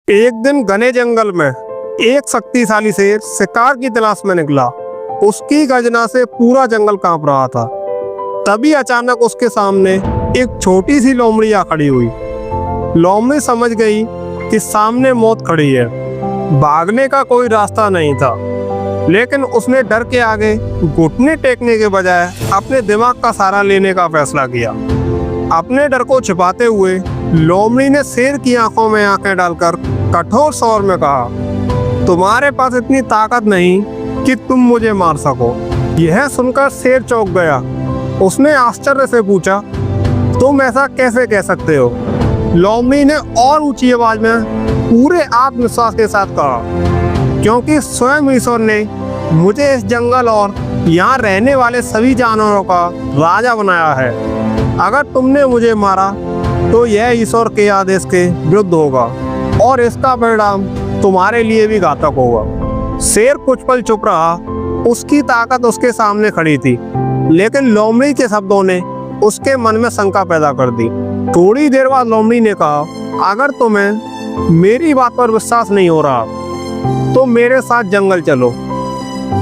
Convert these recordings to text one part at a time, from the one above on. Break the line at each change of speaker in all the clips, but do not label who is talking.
एक दिन घने जंगल में एक शक्तिशाली शेर शिकार की तलाश में निकला। उसकी गर्जना से पूरा जंगल कांप रहा था। तभी अचानक उसके सामने एक छोटी सी लोमड़ी आ खड़ी हुई। लोमड़ी समझ गई कि सामने मौत खड़ी है। भागने का कोई रास्ता नहीं था, लेकिन उसने डर के आगे घुटने टेकने के बजाय अपने दिमाग का सहारा लेने का फैसला किया। अपने डर को छिपाते हुए लोमड़ी ने शेर की आंखों में आंखें डालकर कठोर स्वर में कहा, तुम्हारे पास इतनी ताकत नहीं कि तुम मुझे मार सको। यह सुनकर शेर चौंक गया। उसने आश्चर्य से पूछा, तुम ऐसा कैसे कह सकते हो? लोमड़ी ने और ऊंची आवाज में पूरे आत्मविश्वास के साथ कहा, क्योंकि स्वयं ईश्वर ने मुझे इस जंगल और यहाँ रहने वाले सभी जानवरों का राजा बनाया है। अगर तुमने मुझे मारा तो यह ईश्वर के आदेश के विरुद्ध होगा और इसका परिणाम तुम्हारे लिए भी घातक होगा। शेर कुछ पल चुप रहा। उसकी ताकत उसके सामने खड़ी थी, लेकिन लोमड़ी के शब्दों ने उसके मन में शंका पैदा कर दी। थोड़ी देर बाद लोमड़ी ने कहा, अगर तुम्हें मेरी बात पर विश्वास नहीं हो रहा तो मेरे साथ जंगल चलो।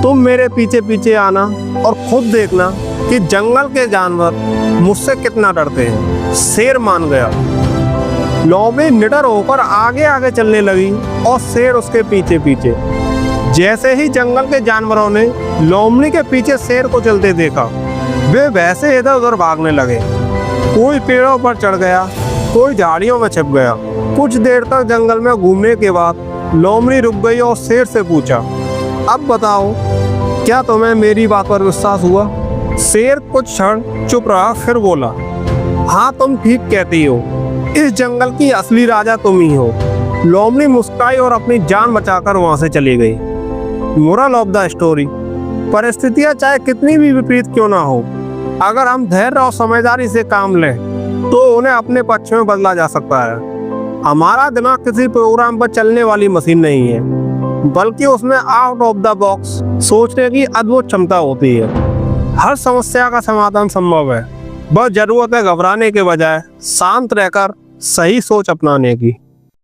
तुम मेरे पीछे पीछे आना और खुद देखना कि जंगल के जानवर मुझसे कितना डरते हैं। शेर मान गया। लोमड़ी निडर होकर आगे आगे चलने लगी और शेर उसके पीछे पीछे। जैसे ही जंगल के जानवरों ने लोमड़ी के पीछे शेर को चलते देखा, वे वैसे इधर उधर भागने लगे। कोई पेड़ों पर चढ़ गया, कोई झाड़ियों में छिप गया। कुछ देर तक जंगल में घूमने के बाद लोमड़ी रुक गई और शेर से पूछा, अब बताओ, क्या तुम्हें मेरी बात पर विश्वास हुआ? शेर कुछ क्षण चुप रहा, फिर बोला, हाँ, तुम ठीक कहती हो। इस जंगल की असली राजा तुम ही हो। लोमड़ी मुस्कुराई और अपनी जान बचाकर वहां से चली गई। मोरल ऑफ द स्टोरी, परिस्थितियां चाहे कितनी भी विपरीत क्यों ना हो, अगर हम धैर्य और समझदारी से काम लें तो उन्हें अपने पक्ष में बदला जा सकता है। हमारा दिमाग किसी प्रोग्राम पर चलने वाली मशीन नहीं है, बल्कि उसमें आउट ऑफ द बॉक्स सोचने की अद्भुत क्षमता होती है। हर समस्या का समाधान संभव है, बस जरूरत है घबराने के बजाय शांत रहकर सही सोच अपनाने की।